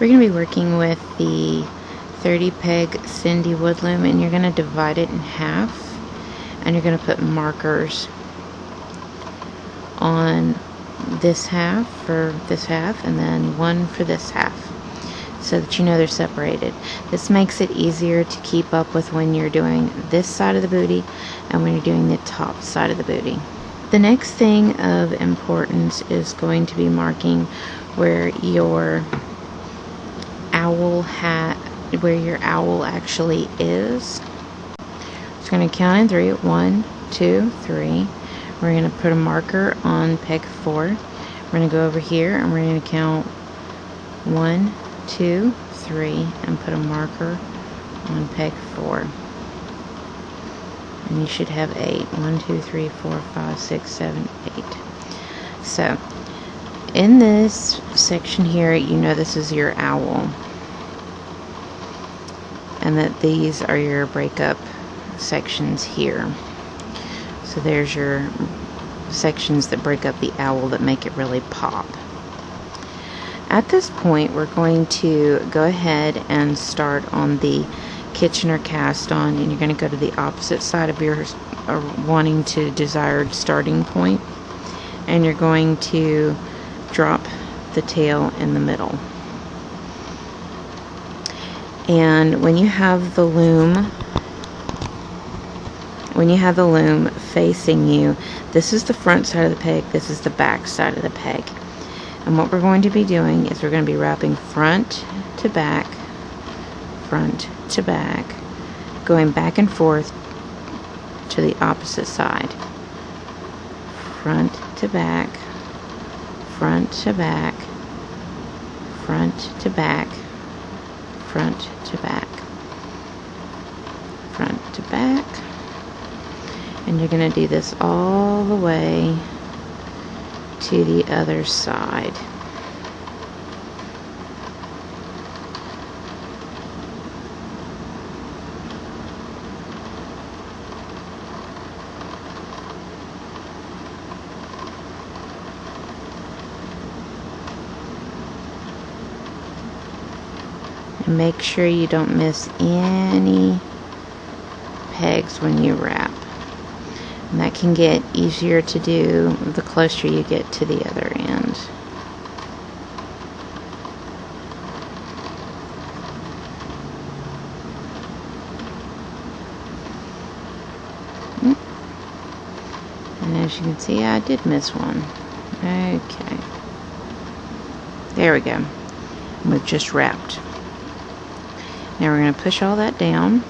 We're going to be working with the 30 peg Cindy wood loom, and you're going to divide it in half, and you're going to put markers on this half for this half, and then one for this half, so that you know they're separated. This makes it easier to keep up with when you're doing this side of the booty and when you're doing the top side of the booty. The next thing of importance is going to be marking where your owl actually is. It's going to count in 3. 1, 2, 3. We're going to put a marker on peg 4. We're going to go over here and we're going to count 1, 2, 3 and put a marker on peg 4. And you should have 8. 1, 2, 3, 4, 5, 6, 7, 8. So in this section here, you know this is your owl, and that these are your breakup sections here. So there's your sections that break up the owl that make it really pop. At this point, we're going to go ahead and start on the Kitchener cast on, and you're going to go to the opposite side of your wanting to desired starting point, and you're going to drop the tail in the middle. And when you have the loom facing you, this is the front side of the peg, this is the back side of the peg. And what we're going to be doing is we're going to be wrapping front to back, going back and forth to the opposite side. Front to back, front to back, front to back, front to back, front to back. And you're going to do this all the way to the other side. And make sure you don't miss any pegs when you wrap. And that can get easier to do the closer you get to the other end. And as you can see, I did miss one. Okay. There we go. We've just wrapped. Now we're going to push all that down,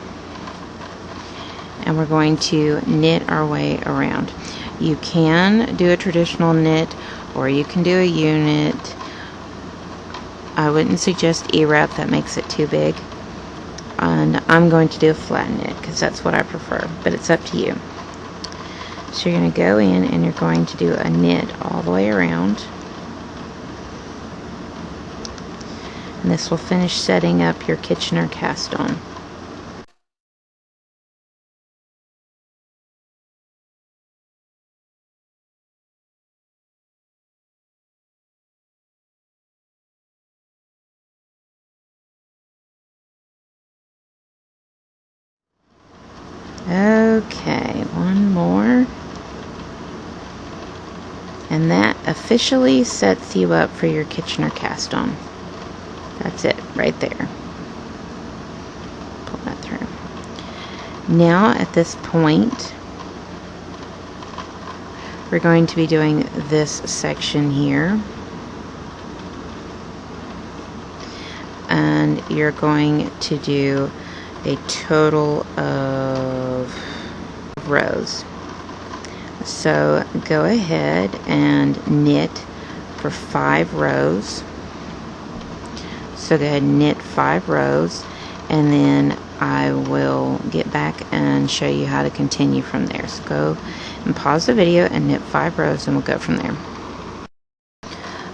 and we're going to knit our way around. You can do a traditional knit, or you can do a U-knit. I wouldn't suggest E-wrap, that makes it too big. And I'm going to do a flat knit because that's what I prefer, but it's up to you. So you're going to go in and you're going to do a knit all the way around. And this will finish setting up your Kitchener cast on. Okay, one more. And that officially sets you up for your Kitchener cast on. That's it, right there. Pull that through. Now, at this point, we're going to be doing this section here. And you're going to do a total of rows. So go ahead and knit for 5 rows. So go ahead and knit 5 rows, and then I will get back and show you how to continue from there. So go and pause the video and knit 5 rows, and we'll go from there.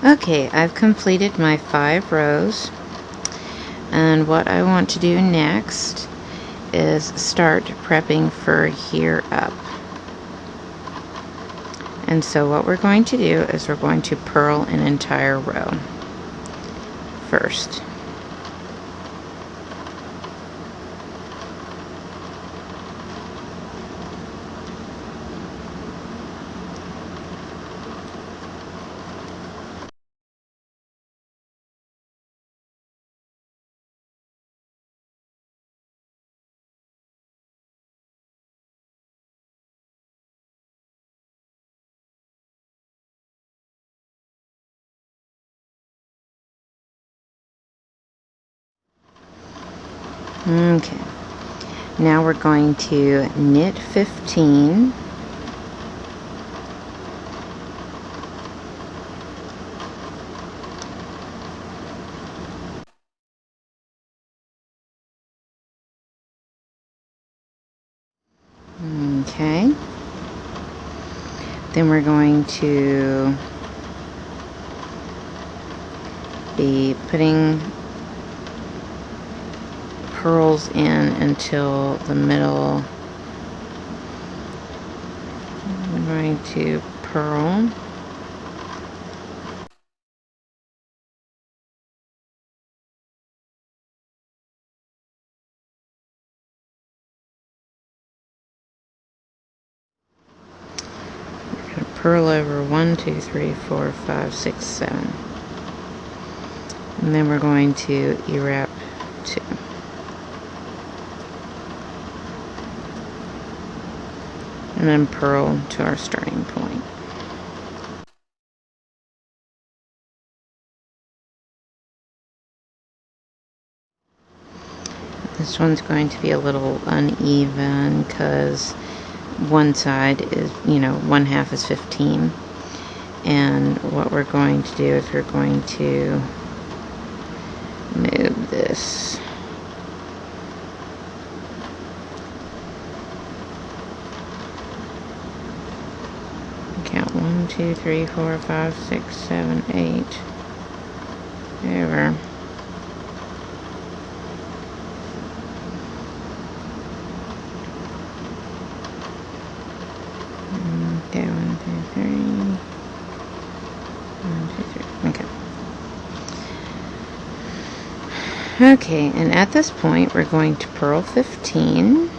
Okay, I've completed my 5 rows, and what I want to do next is start prepping for here up. And so what we're going to do is we're going to purl an entire row first. Okay, now we're going to knit 15. Okay, then we're going to be putting purls in until the middle. I'm going to purl. Purl over 1, 2, 3, 4, 5, 6, 7. And then we're going to E-wrap 2. And then purl to our starting point. This one's going to be a little uneven because one side is, one half is 15. And what we're going to do is we're going to move this. Count 1, 2, 3, 4, 5, 6, 7, 8. Over. Okay, 1, 2, 3. 1, 2, 3. Okay. Okay, and at this point we're going to purl 15.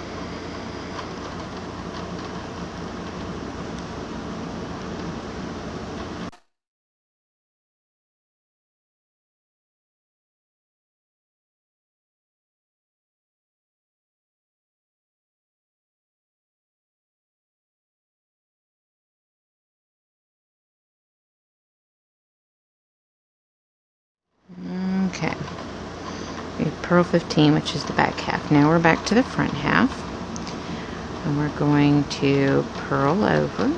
Okay, we purl 15, which is the back half. Now we're back to the front half, and we're going to purl over.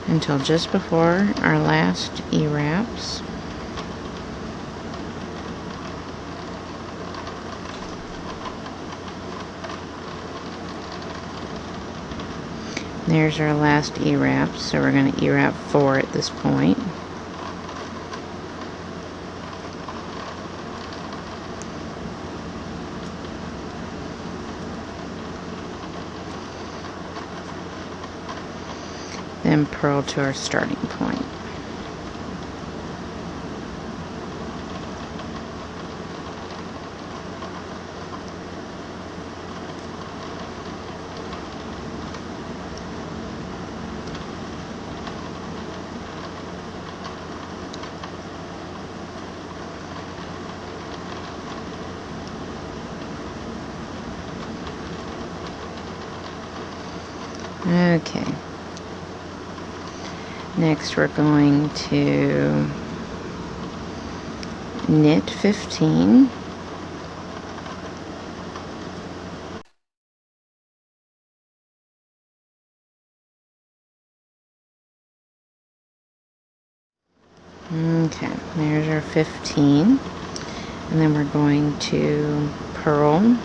Until just before our last E-wraps. There's our last E-wrap, so we're going to E-wrap 4 at this point. Then purl to our starting point. Okay. Next we're going to knit 15. Okay, there's our 15. And then we're going to purl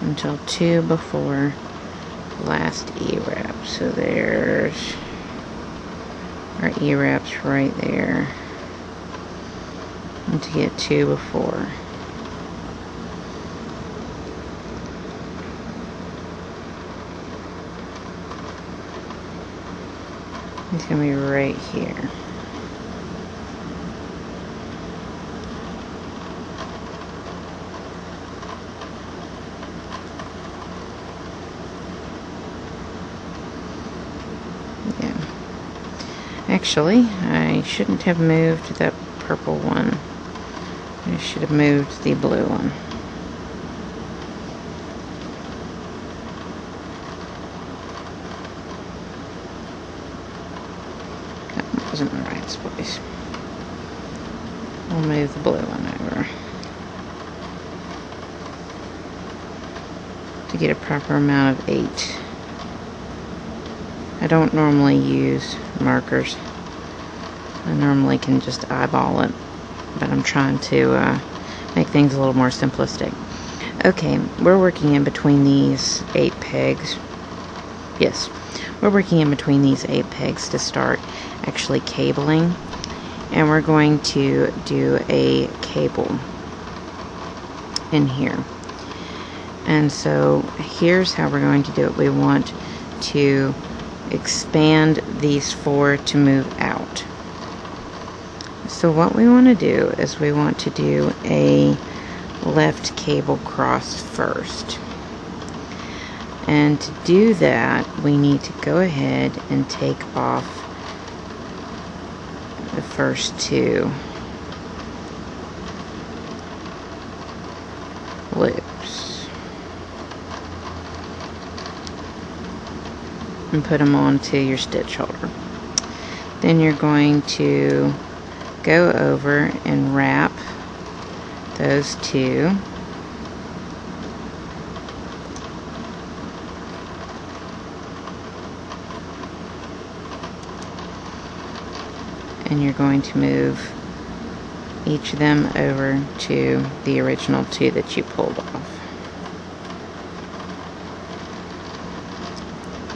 until 2 before last E-wrap. So there's our E-wraps right there. And to get 2 before. It's going to be right here. Actually, I shouldn't have moved that purple one. I should have moved the blue one. That wasn't the right place. We'll move the blue one over to get a proper amount of 8. I don't normally use markers. I normally can just eyeball it, but I'm trying to make things a little more simplistic. Okay, we're working in between these 8 pegs. Yes, we're working in between these 8 pegs to start actually cabling, and we're going to do a cable in here. And so here's how we're going to do it. We want to expand these 4 to move out. So what we want to do is we want to do a left cable cross first. And to do that, we need to go ahead and take off the first 2 loops and put them onto your stitch holder. Then you're going to go over and wrap those 2 and you're going to move each of them over to the original 2 that you pulled off.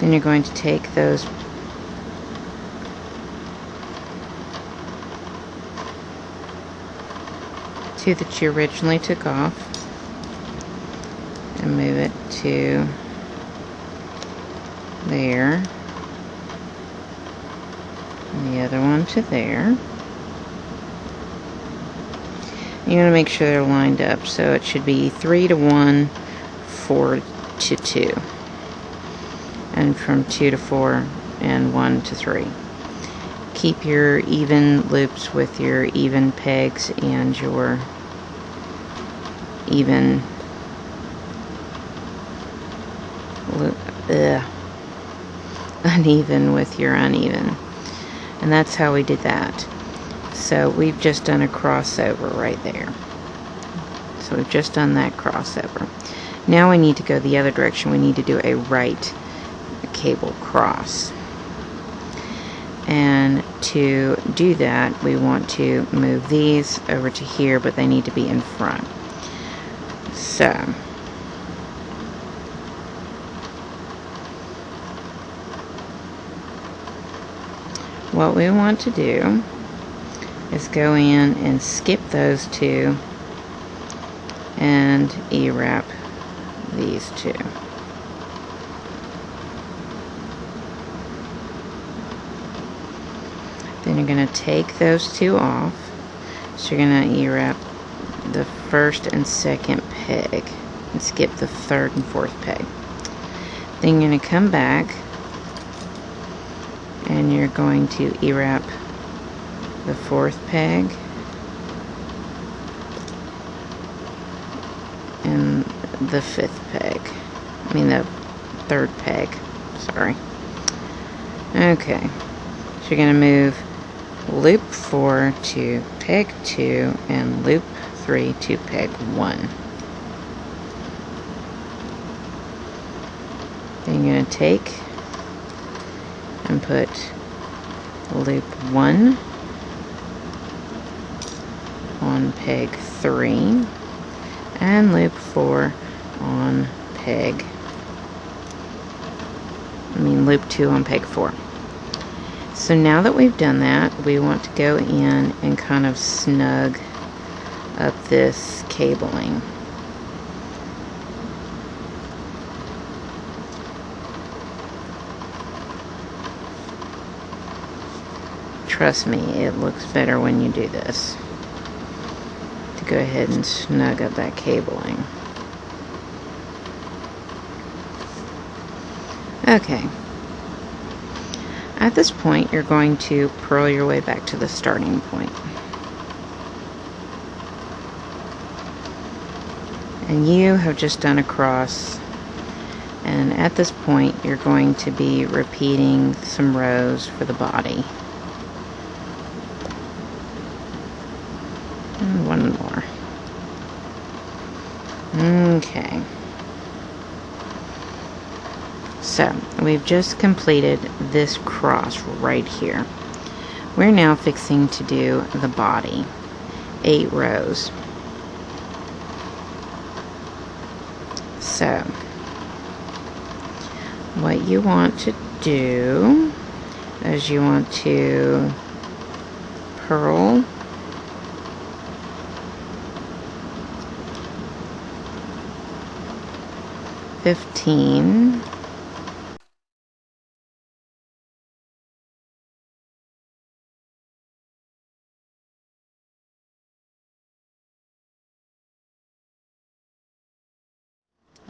Then you're going to take those two that you originally took off and move it to there, and the other one to there. You want to make sure they're lined up, so it should be 3 to 1, 4 to 2, and from 2 to 4 and 1 to 3. Keep your even loops with your even pegs and your even uneven with your uneven. And that's how we did that. So we've just done a crossover right there. So we've just done that crossover. Now we need to go the other direction. We need to do a right cable cross. And to do that, we want to move these over to here, but they need to be in front. So what we want to do is go in and skip those 2 and E-wrap these 2. Then you're going to take those 2 off. So you're going to E-wrap the first and second peg and skip the third and fourth peg. Then you're going to come back and you're going to E-wrap the fourth peg and the fifth peg. I mean the third peg. Sorry. Okay. So you're going to move loop 4 to peg 2 and loop 3 to peg 1. Then you're going to take and put loop 1 on peg 3 and loop 4 on loop 2 on peg 4. So now that we've done that, we want to go in and kind of snug up this cabling. Trust me, it looks better when you do this. To go ahead and snug up that cabling. Okay. At this point, you're going to purl your way back to the starting point. And you have just done a cross, and at this point you're going to be repeating some rows for the body. And one more. Okay. So we've just completed this cross right here. We're now fixing to do the body. 8 rows. So what you want to do is you want to purl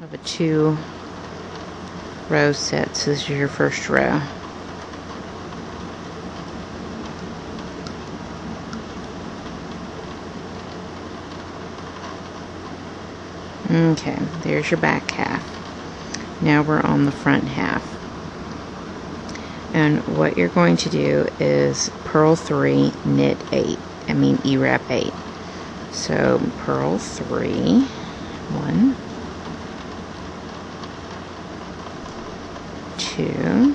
of a 2 row set. So this is your first row. Okay, there's your back half. Now we're on the front half. And what you're going to do is purl 3, knit 8. E-wrap 8. So purl 3, 1, 2,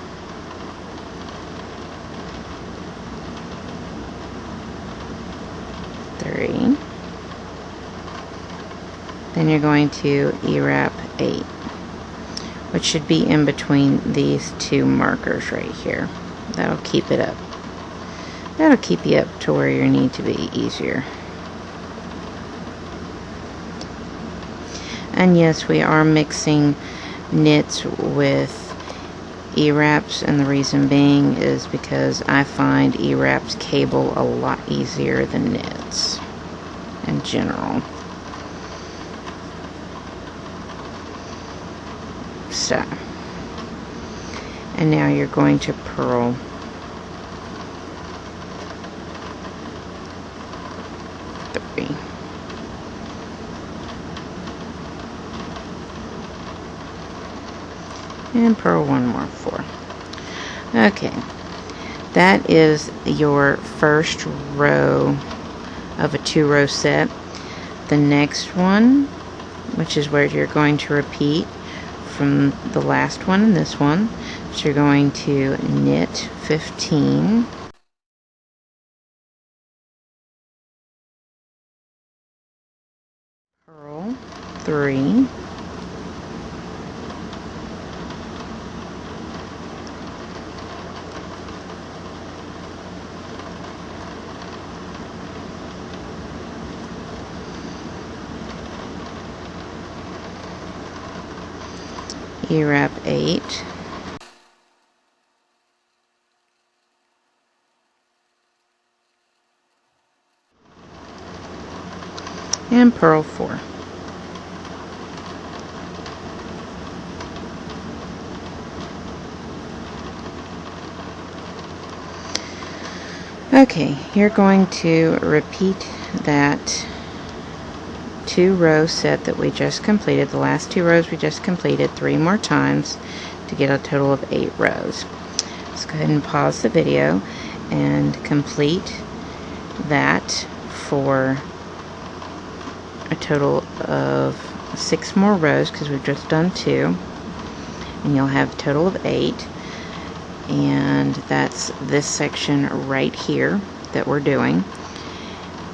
3. Then you're going to E-wrap 8, which should be in between these 2 markers right here. That'll keep it up. That'll keep you up to where you need to be easier. And yes, we are mixing knits with E-wraps, and the reason being is because I find E-wraps cable a lot easier than knits in general. So, and now you're going to purl 3. And purl 1 more, 4. Okay, that is your first row of a 2-row set. The next one, which is where you're going to repeat from the last one and this one, so you're going to knit 15, purl 3, E-wrap 8, and purl 4. Okay, you're going to repeat that 2-row set that we just completed, the last 2 rows we just completed, 3 more times to get a total of 8 rows. Let's go ahead and pause the video and complete that for a total of 6 more rows, because we've just done 2, and you'll have a total of 8. And that's this section right here that we're doing.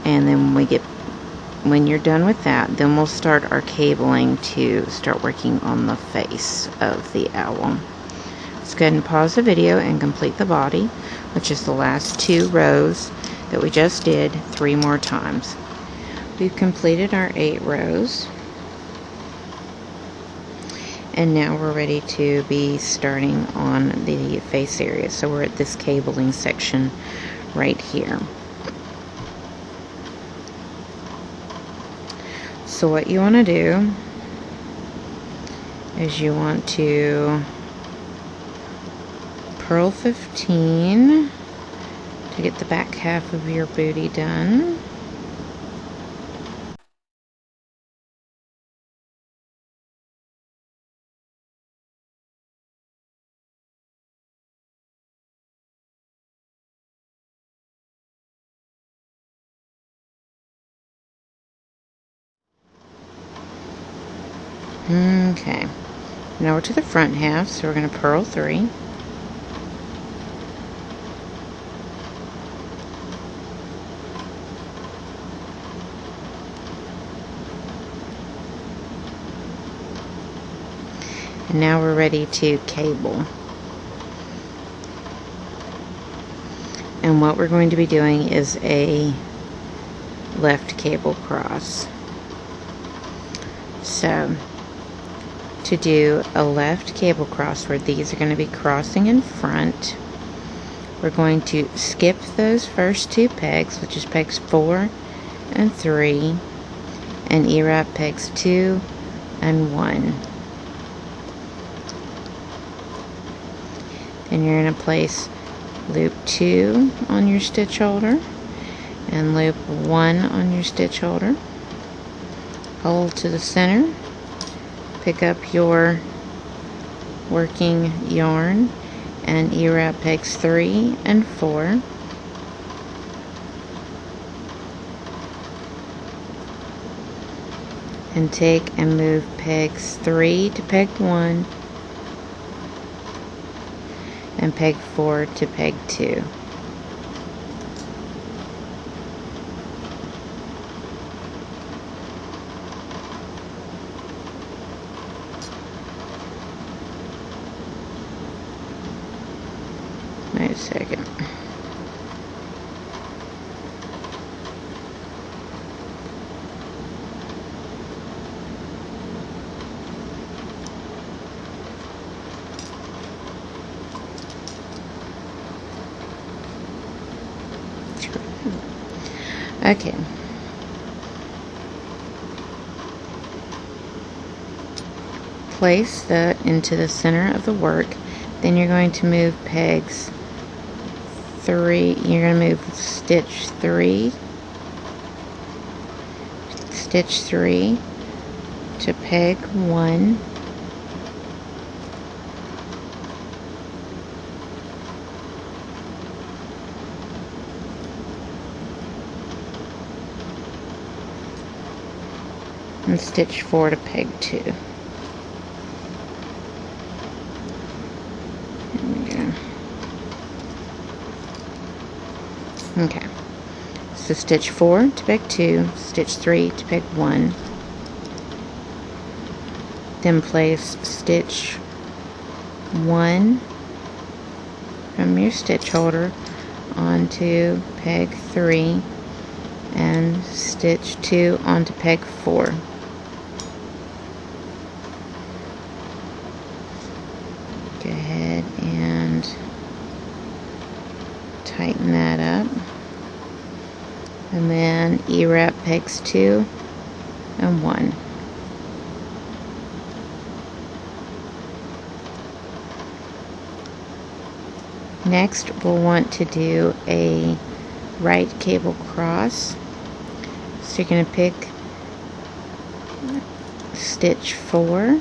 And then when you're done with that, then we'll start our cabling to start working on the face of the owl. Let's go ahead and pause the video and complete the body, which is the last 2 rows that we just did 3 more times. We've completed our 8 rows. And now we're ready to be starting on the face area. So we're at this cabling section right here. So what you want to do is you want to purl 15 to get the back half of your booty done. Okay, now we're to the front half, so we're going to purl 3. And now we're ready to cable. And what we're going to be doing is a left cable cross. So, to do a left cable cross where these are going to be crossing in front, we're going to skip those first 2 pegs, which is pegs 4 and 3, and E-wrap pegs 2 and 1. Then you're going to place loop 2 on your stitch holder and loop 1 on your stitch holder. Hold to the center, pick up your working yarn and E-wrap pegs 3 and 4. And take and move pegs 3 to peg 1 and peg 4 to peg 2. Wait a second. Okay. Place that into the center of the work. Then you're going to move pegs 3. You're going to move stitch 3 to peg 1. And stitch 4 to peg 2. There we go. Okay. So stitch 4 to peg 2, stitch 3 to peg 1. Then place stitch 1 from your stitch holder onto peg 3 and stitch 2 onto peg 4. Go ahead and tighten that up, and then E-wrap pegs 2 and 1. Next, we'll want to do a right cable cross. So you're going to pick stitch 4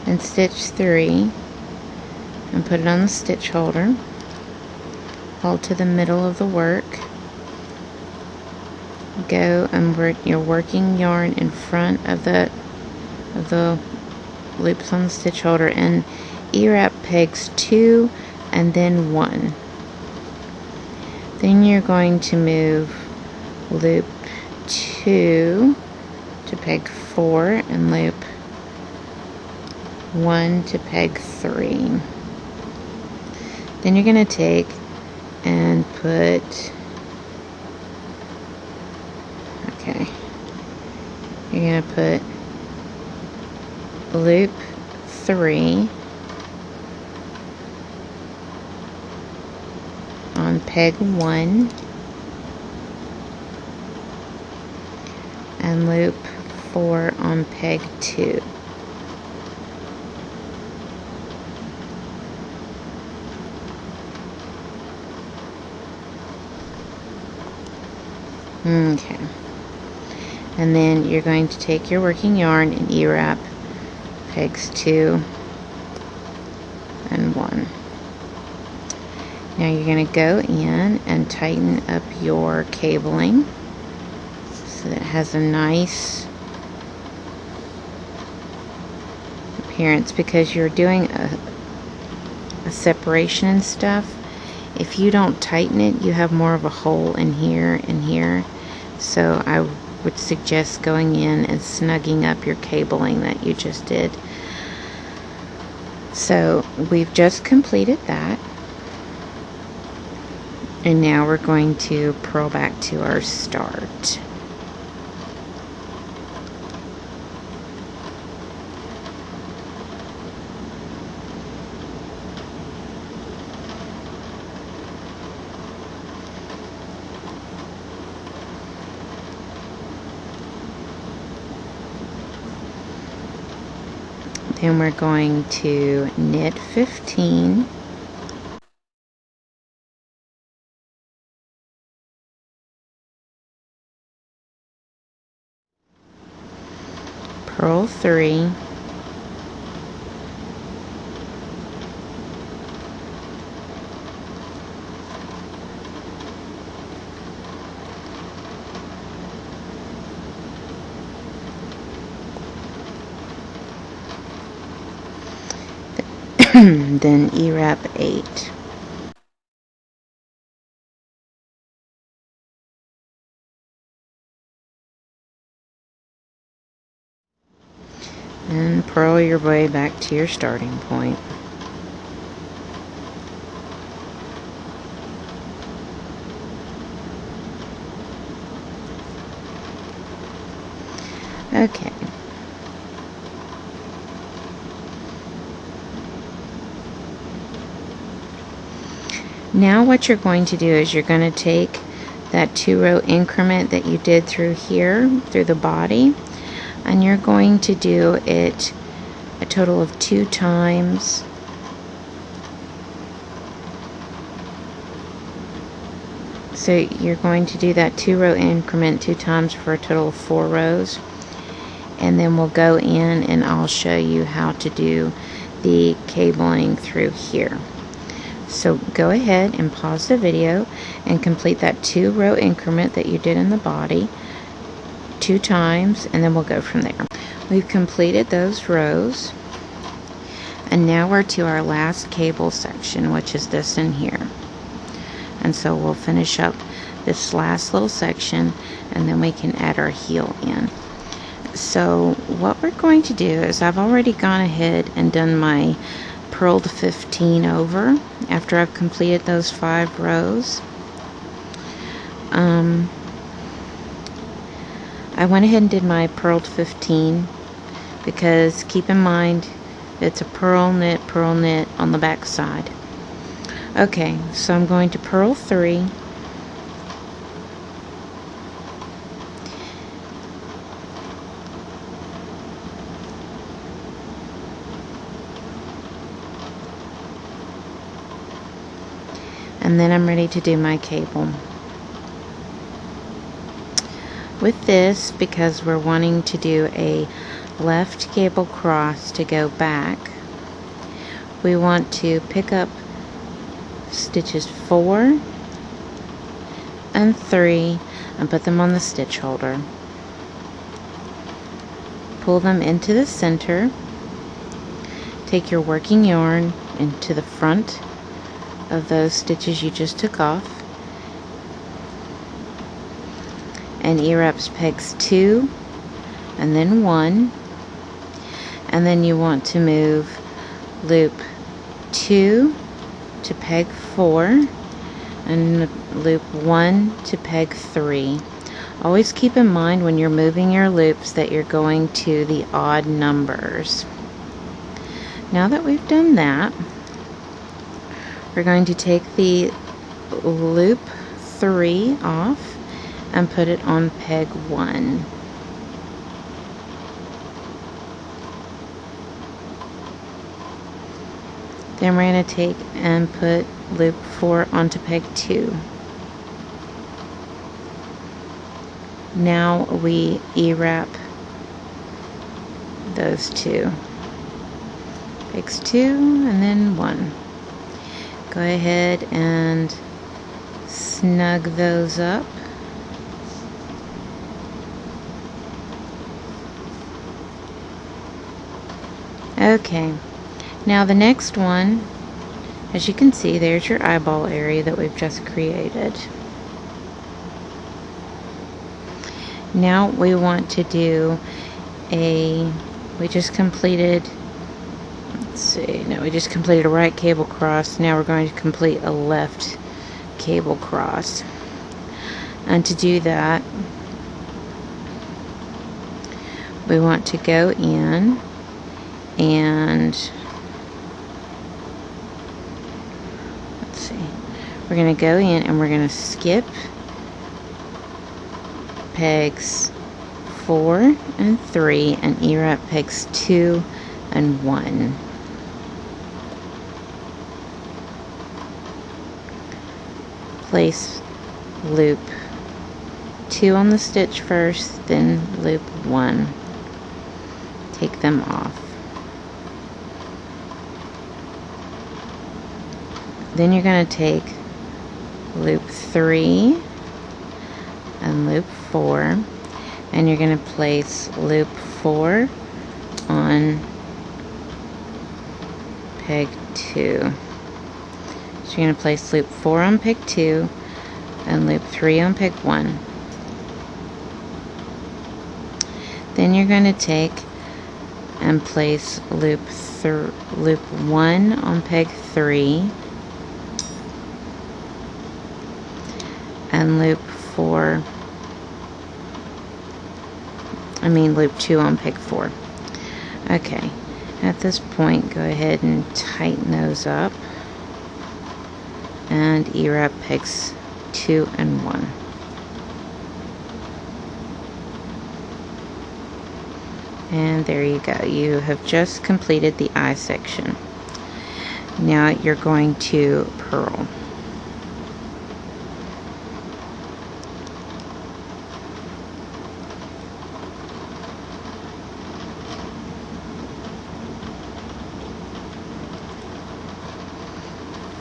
and stitch 3 and put it on the stitch holder. Hold to the middle of the work. Go and work your working yarn in front of the loops on the stitch holder and E-wrap pegs 2 and then 1. Then you're going to move loop 2 to peg 4 and loop 1 to peg 3. Then you're going to take and put, you're going to put loop 3 on peg 1 and loop 4 on peg 2. Okay. And then you're going to take your working yarn and E-wrap pegs 2 and 1. Now you're going to go in and tighten up your cabling so that it has a nice appearance because you're doing a separation and stuff. If you don't tighten it, you have more of a hole in here and here. So I would suggest going in and snugging up your cabling that you just did. So we've just completed that. And now we're going to purl back to our start. Then we're going to knit 15. Purl 3. Then E-wrap 8. And purl your way back to your starting point. Okay. Now what you're going to do is you're going to take that 2-row increment that you did through here, through the body, and you're going to do it a total of 2 times. So you're going to do that 2-row increment 2 times for a total of 4 rows. And then we'll go in and I'll show you how to do the cabling through here. So go ahead and pause the video and complete that 2-row increment that you did in the body 2 times, and then we'll go from there. We've completed those rows, and now we're to our last cable section, which is this in here. And so we'll finish up this last little section, and then we can add our heel in. So what we're going to do is I've already gone ahead and done my purled 15 over after I've completed those 5 rows. I went ahead and did my purled 15 because keep in mind it's a purl knit on the back side. Okay, so I'm going to purl 3. And then I'm ready to do my cable. With this, because we're wanting to do a left cable cross to go back, we want to pick up stitches 4 and 3 and put them on the stitch holder. Pull them into the center. Take your working yarn into the front of those stitches you just took off, and E-wraps pegs 2 and then 1, and then you want to move loop 2 to peg 4 and loop 1 to peg 3. Always keep in mind when you're moving your loops that you're going to the odd numbers. Now that we've done that, we're going to take the loop 3 off and put it on peg 1. Then we're going to take and put loop 4 onto peg 2. Now we E-wrap those 2. Pegs 2 and then 1. Go ahead and snug those up. Okay, now the next one, as you can see, there's your eyeball area that we've just created. Now we want to do we just completed, let's see, no, we just completed a right cable cross. Now we're going to complete a left cable cross. And to do that, we want to go in and let's see, we're going to go in and we're going to skip pegs 4 and 3 and E-wrap pegs 2 and 1. Place loop 2 on the stitch first, then loop 1. Take them off. Then you're going to take loop 3 and loop 4, and you're going to place loop 4 on peg 2. So you're going to place loop 4 on peg 2 and loop 3 on peg 1. Then you're going to take and place loop 1 on peg 3 and loop 2 on peg 4. Okay, at this point go ahead and tighten those up and E-wrap pegs 2 and 1. And there you go. You have just completed the eye section. Now you're going to purl.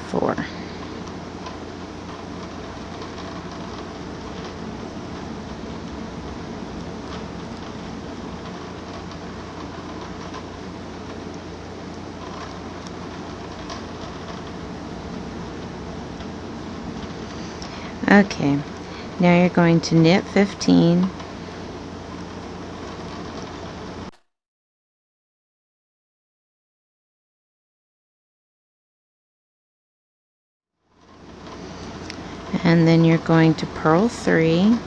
Four. Okay, now you're going to knit 15, and then you're going to purl 3,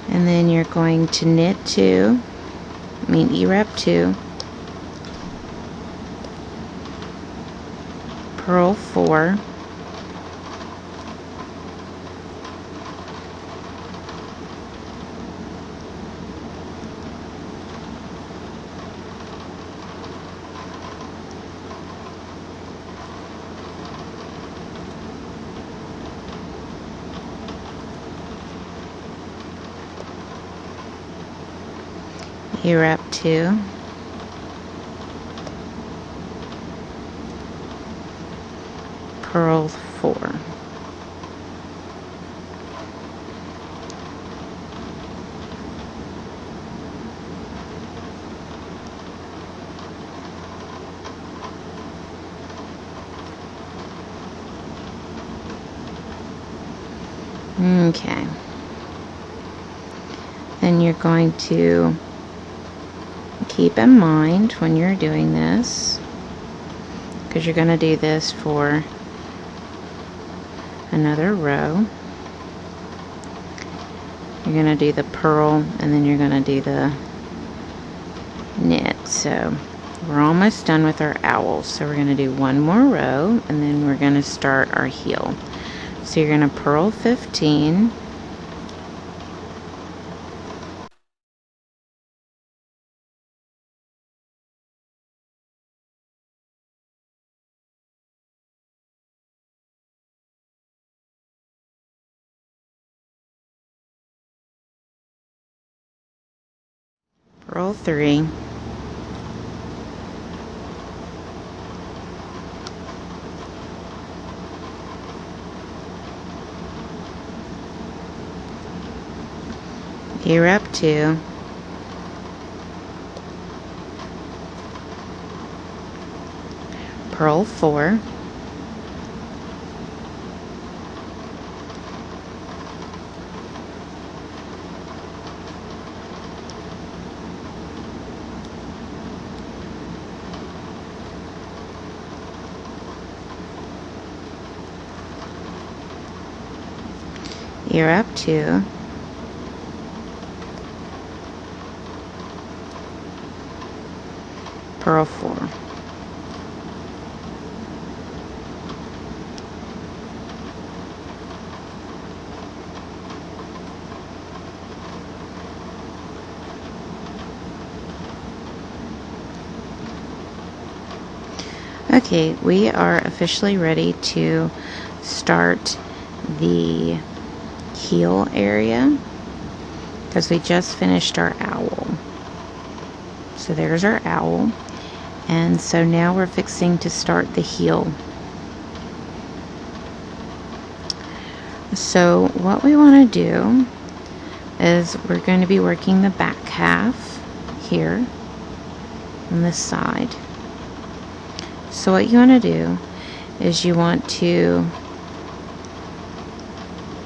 and then you're going to knit 2, E-wrap 2, purl 4, E-wrap 2, purl 4. Okay. Then you're going to keep in mind when you're doing this, because you're going to do this for another row, you're going to do the purl and then you're going to do the knit. So we're almost done with our owl, so we're going to do one more row and then we're going to start our heel. So you're going to purl 15, purl 3, You're up to purl 4, you're up to purl 4. Okay, we are officially ready to start the heel area because we just finished our owl. So there's our owl, and so now we're fixing to start the heel. So what we want to do is we're going to be working the back half here on this side. So what you want to do is you want to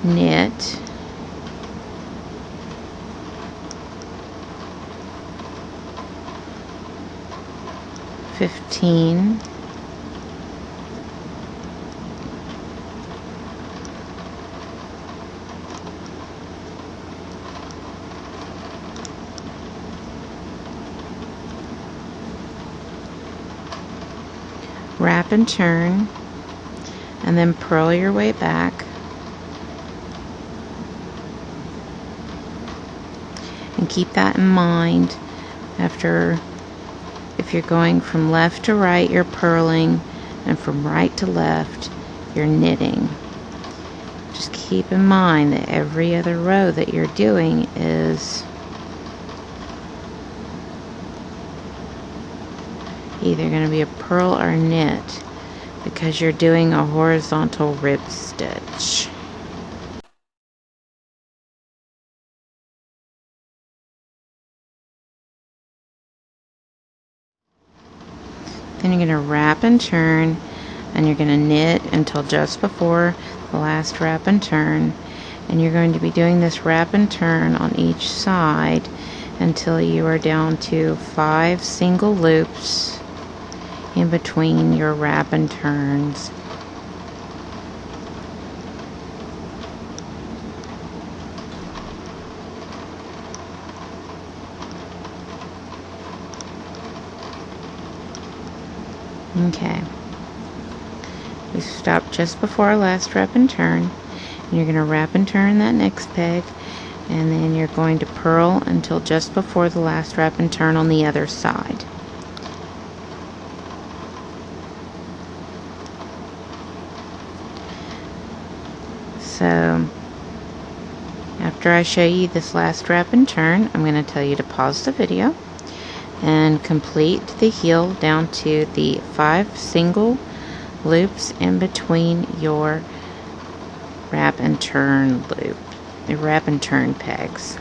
knit 15 wrap and turn, and then purl your way back, and keep that in mind. After, if you're going from left to right, you're purling, and from right to left you're knitting. Just keep in mind that every other row that you're doing is either going to be a purl or knit, because you're doing a horizontal rib stitch. Then you're going to wrap and turn, and you're going to knit until just before the last wrap and turn, and you're going to be doing this wrap and turn on each side until you are down to 5 single loops in between your wrap and turns. Okay, we stopped just before our last wrap and turn, and you're going to wrap and turn that next peg, and then you're going to purl until just before the last wrap and turn on the other side. So after I show you this last wrap and turn, I'm going to tell you to pause the video and complete the heel down to the 5 single loops in between your wrap and turn loop, the wrap and turn pegs.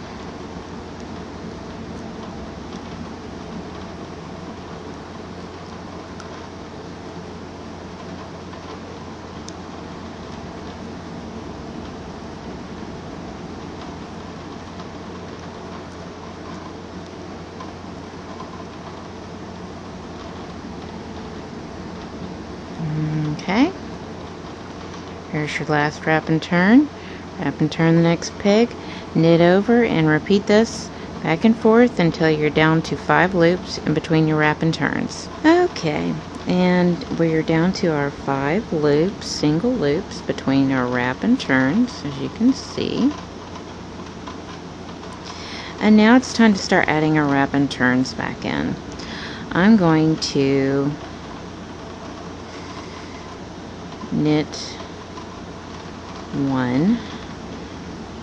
Okay, here's your last wrap and turn the next peg, knit over, and repeat this back and forth until you're down to 5 loops in between your wrap and turns. Okay, and we're down to our 5 loops, single loops between our wrap and turns, as you can see. And now it's time to start adding our wrap and turns back in. I'm going to knit 1,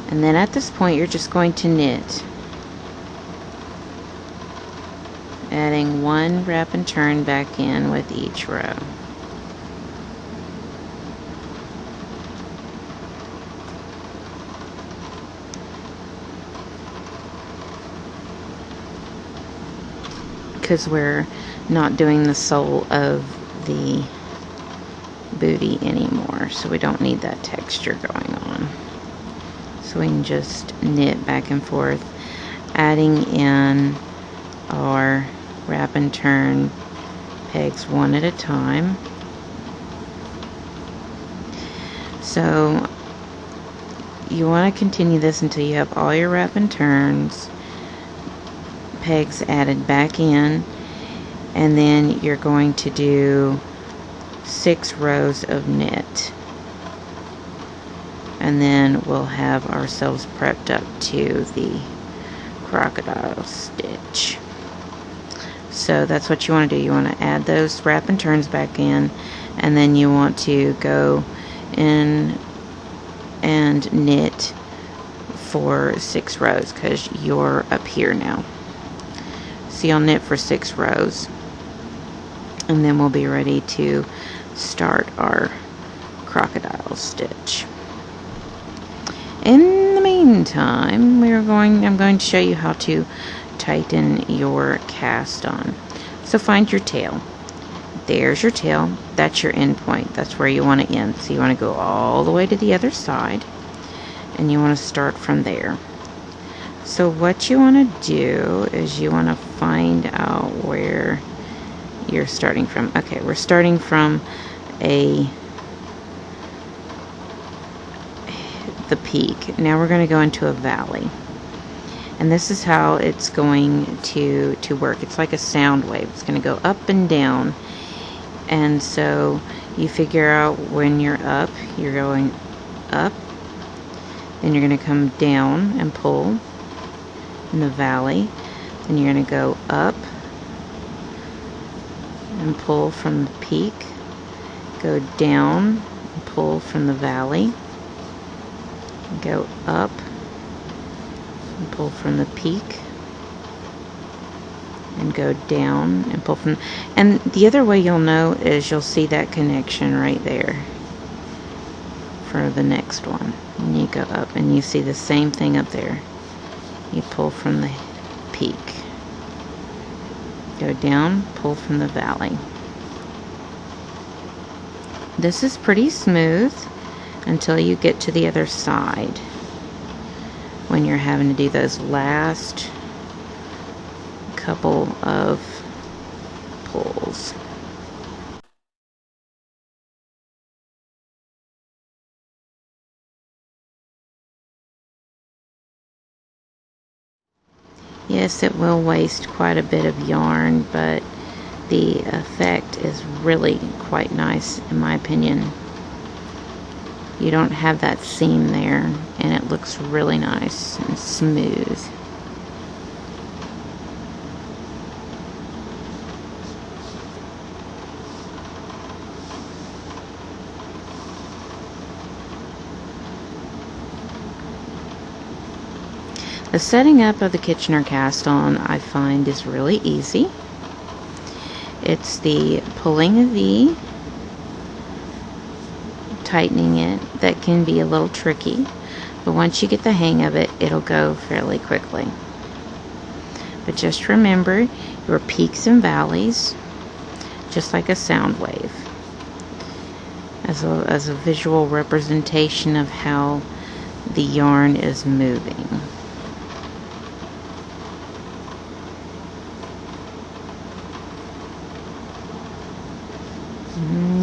and then at this point you're just going to knit, adding 1 wrap and turn back in with each row. because we're not doing the sole of the booty anymore, so we don't need that texture going on. So we can just knit back and forth, adding in our wrap and turn pegs one at a time. So you want to continue this until you have all your wrap and turns pegs added back in, and then you're going to do 6 rows of knit, and then we'll have ourselves prepped up to the crocodile stitch. So that's what you want to do. You want to add those wrap and turns back in, and then you want to go in and knit for 6 rows because you're up here now. So you'll knit for 6 rows, and then we'll be ready to start our crocodile stitch. In the meantime, I'm going to show you how to tighten your cast on. So find your tail. There's your tail. That's your end point. That's where you want to end. So you want to go all the way to the other side, and you want to start from there. So what you want to do is you want to find out where you're starting from. Okay, we're starting from the peak. Now we're going to go into a valley. And this is how it's going to work. It's like a sound wave. It's going to go up and down. And so you figure out when you're up, you're going up. Then you're going to come down and pull in the valley. Then you're going to go up and pull from the peak. Go down and pull from the valley. Go up and pull from the peak, and go down and pull from, and the other way you'll know is you'll see that connection right there for the next one, and you go up and you see the same thing up there. You pull from the peak, go down, pull from the valley. This is pretty smooth until you get to the other side, when you're having to do those last couple of pulls. Yes, it will waste quite a bit of yarn, but the effect is really quite nice in my opinion. You don't have that seam there, and it looks really nice and smooth. The setting up of the Kitchener cast on, I find, is really easy. It's the pulling a V, tightening it, that can be a little tricky, but once you get the hang of it, it'll go fairly quickly. But just remember your peaks and valleys, just like a sound wave, as a visual representation of how the yarn is moving.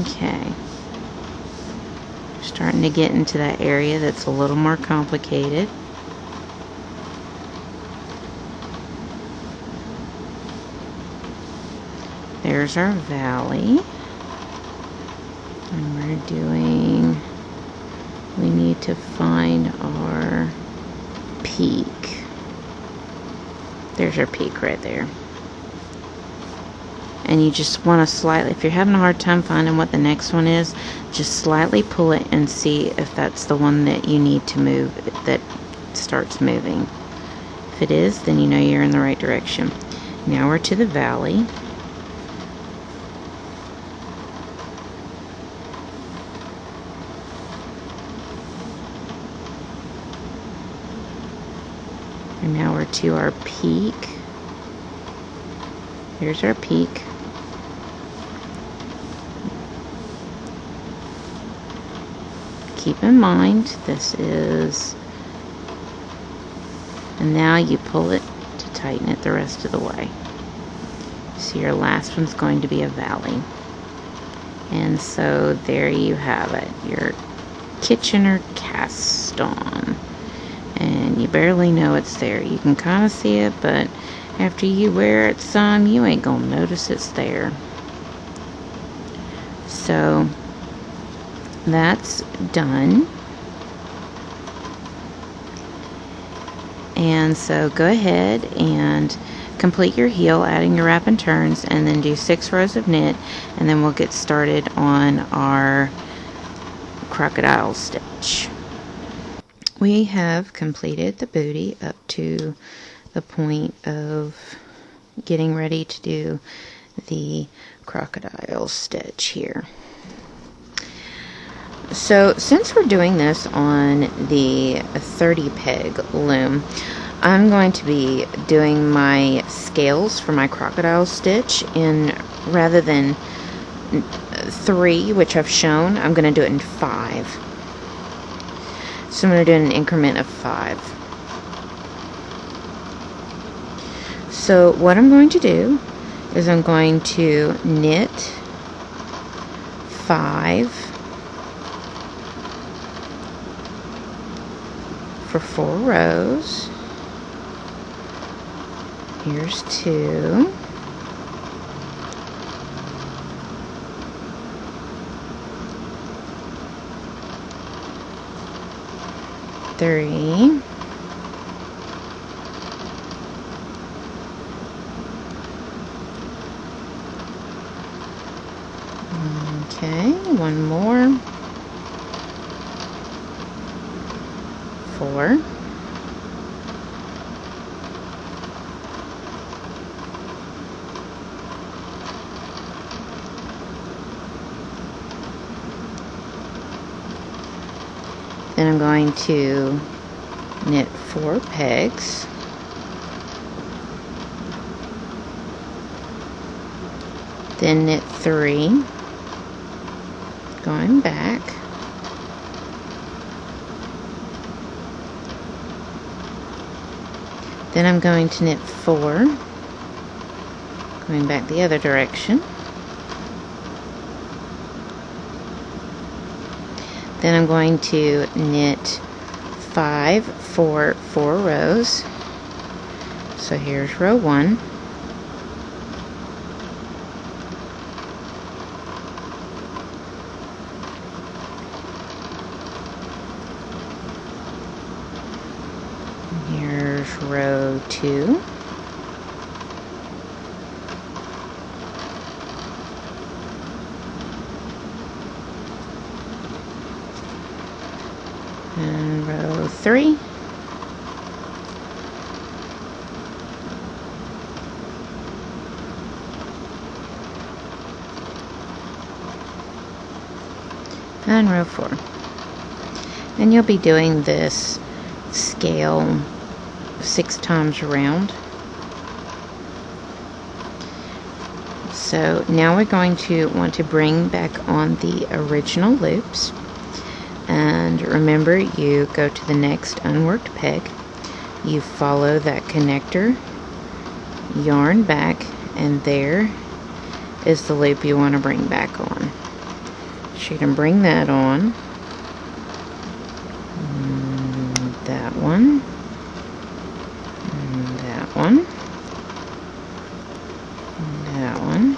Okay. Starting to get into that area that's a little more complicated. There's our valley. And we need to find our peak. There's our peak right there. And you just want to slightly, if you're having a hard time finding what the next one is, just slightly pull it and see if that's the one that you need to move, that starts moving. If it is, then you know you're in the right direction. Now we're to the valley. And now we're to our peak. Here's our peak. Keep in mind, this is, and now you pull it to tighten it the rest of the way. So your last one's going to be a valley. And so there you have it, your Kitchener cast on. And you barely know it's there. You can kind of see it, but after you wear it some, you ain't gonna notice it's there. So that's done. And so go ahead and complete your heel, adding your wrap and turns, and then do 6 rows of knit, and then we'll get started on our crocodile stitch. We have completed the booty up to the point of getting ready to do the crocodile stitch here. So since we're doing this on the 30 peg loom, I'm going to be doing my scales for my crocodile stitch in, rather than 3, which I've shown, I'm going to do it in 5. So I'm going to do an increment of 5. So what I'm going to do is I'm going to knit 5 for 4 rows. Here's 2. Three. Okay, one more. 4. Then I'm going to knit 4 pegs. Then knit 3, going back. Then I'm going to knit 4, going back the other direction. Then I'm going to knit 5 for 4 rows. So here's row 1. Here's row 2. And row 3. And row 4. And you'll be doing this scale 6 times around. So now we're going to want to bring back on the original loops. And remember, you go to the next unworked peg, you follow that connector, yarn back, and there is the loop you want to bring back on. So you can bring that on, that one, and that one, and that one,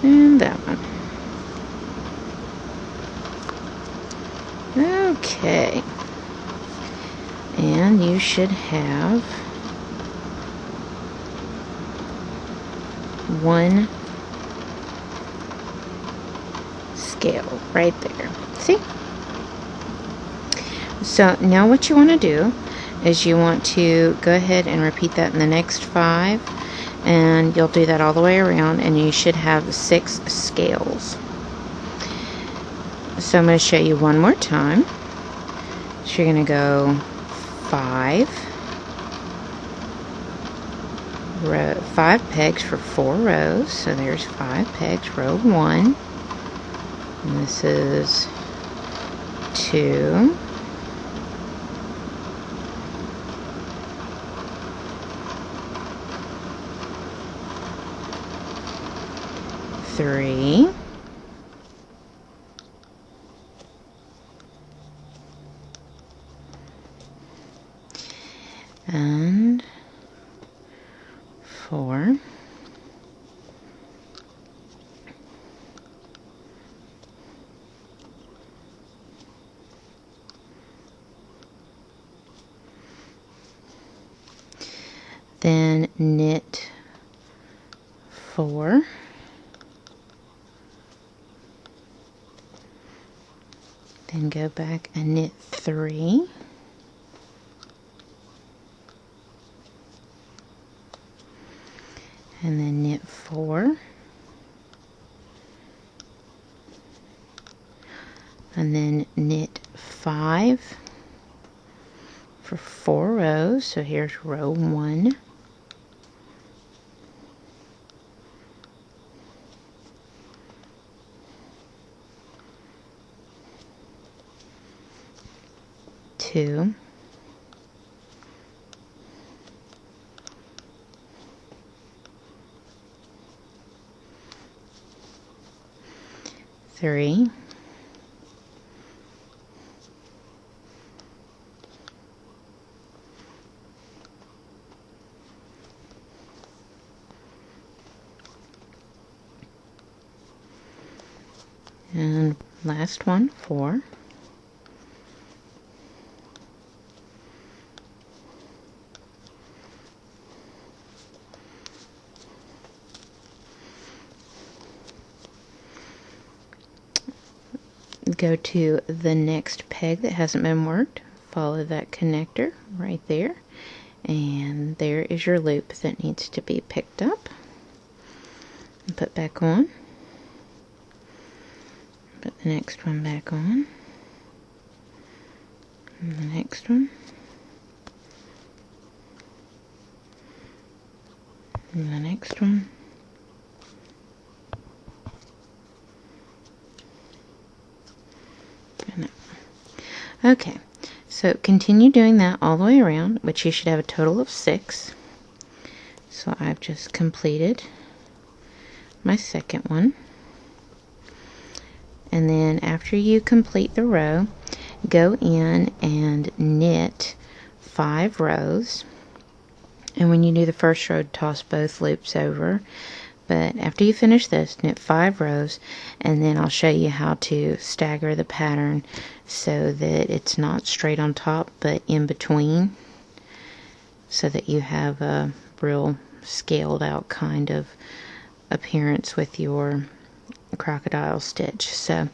and that one. Okay, and you should have 1 scale right there. See? So now what you want to do is you want to go ahead and repeat that in the next 5, and you'll do that all the way around, and you should have 6 scales. So I'm going to show you one more time. So you're going to go 5, 5 pegs for 4 rows. So there's 5 pegs, row 1. And this is 2. 3. And 4. Then knit 4. Then go back and knit 3. And then knit 4. And then knit 5 for 4 rows. So here's row 1. Two, 3, 'and last one, 4. Go to the next peg that hasn't been worked, follow that connector right there, and there is your loop that needs to be picked up and put back on. Put the next one back on, and the next one, and the next one. Okay, so continue doing that all the way around, which you should have a total of 6. So I've just completed my second one. And then after you complete the row, go in and knit 5 rows. And when you do the first row, toss both loops over. But after you finish this, knit 5 rows, and then I'll show you how to stagger the pattern so that it's not straight on top but in between, so that you have a real scaled out kind of appearance with your crocodile stitch. So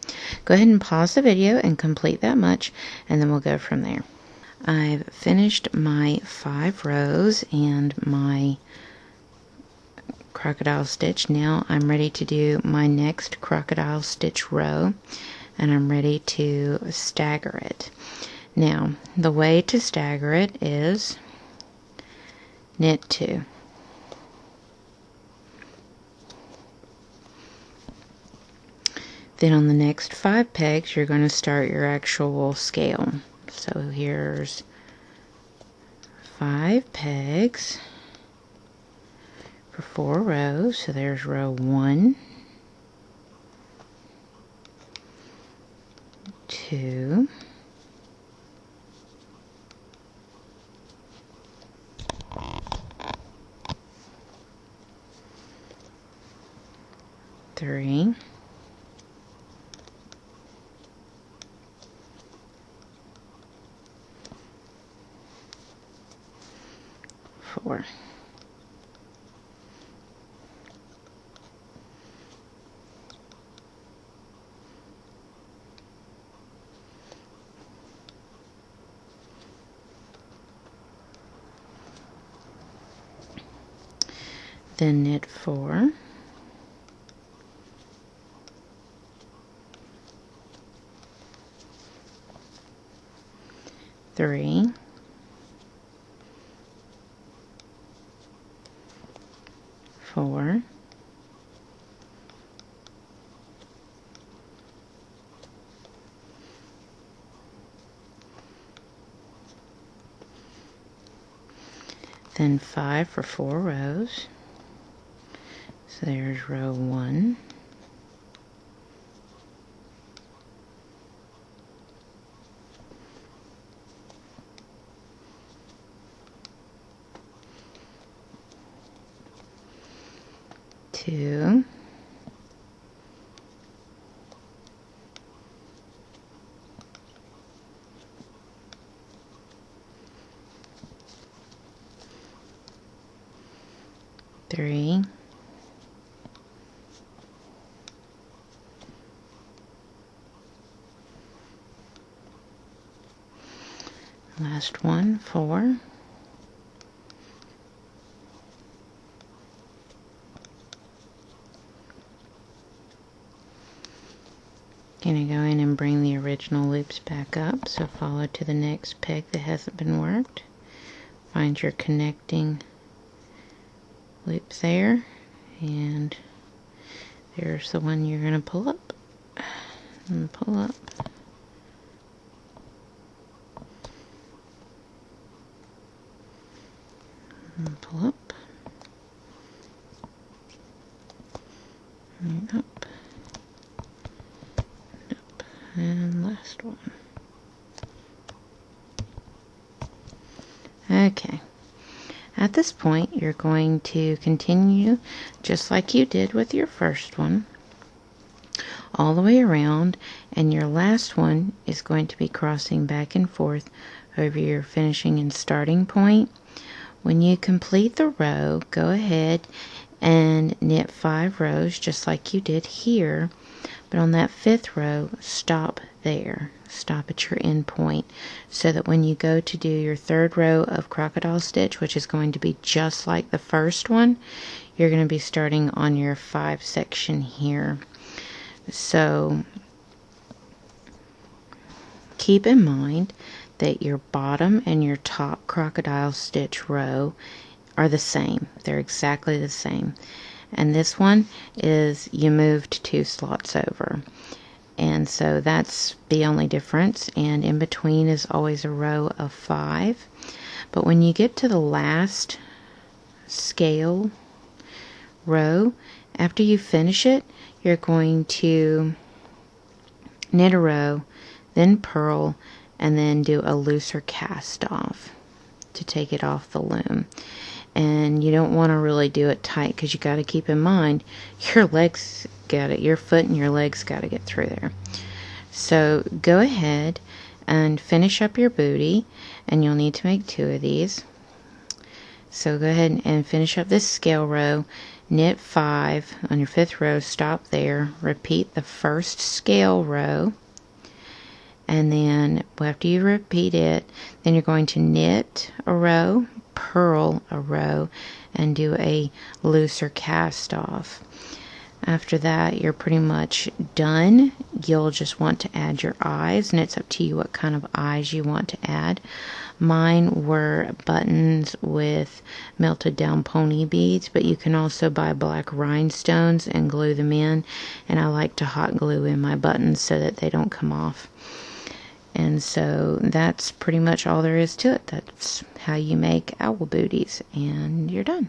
go ahead and pause the video and complete that much, and then we'll go from there. I've finished my 5 rows and my crocodile stitch. Now I'm ready to do my next crocodile stitch row, and I'm ready to stagger it. Now the way to stagger it is knit 2, then on the next 5 pegs you're going to start your actual scale. So here's 5 pegs for 4 rows. So there's row 1, 2, 3, 4. Then knit 4, 3, then 5 for 4 rows. So there's row 1. Two, three, last one, 4, gonna go in and bring the original loops back up, so follow to the next peg that hasn't been worked. Find your connecting loop there, and there's the one you're gonna pull up and pull up. And pull up and up. And last one. Okay. At this point, you're going to continue just like you did with your first one, all the way around, and your last one is going to be crossing back and forth over your finishing and starting point. When you complete the row, go ahead and knit 5 rows just like you did here. But on that 5th row, stop there. Stop at your end point, so that when you go to do your 3rd row of crocodile stitch, which is going to be just like the first one, you're going to be starting on your 5 section here. So keep in mind that your bottom and your top crocodile stitch row are the same. They're exactly the same. And this one is you moved 2 slots over. And so that's the only difference. And in between is always a row of 5. But when you get to the last scale row, after you finish it, you're going to knit a row, then purl, and then do a looser cast off to take it off the loom. And you don't want to really do it tight, because you got to keep in mind your legs your foot and your legs got to get through there. So go ahead and finish up your booty, and you'll need to make 2 of these. So go ahead and finish up this scale row, knit 5 on your 5th row, stop there, repeat the first scale row, and then after you repeat it, then you're going to knit a row, purl a row, and do a looser cast off. After that, you're pretty much done. You'll just want to add your eyes, and it's up to you what kind of eyes you want to add. Mine were buttons with melted down pony beads, but you can also buy black rhinestones and glue them in, and I like to hot glue in my buttons so that they don't come off. And so that's pretty much all there is to it. That's how you make owl booties, and you're done.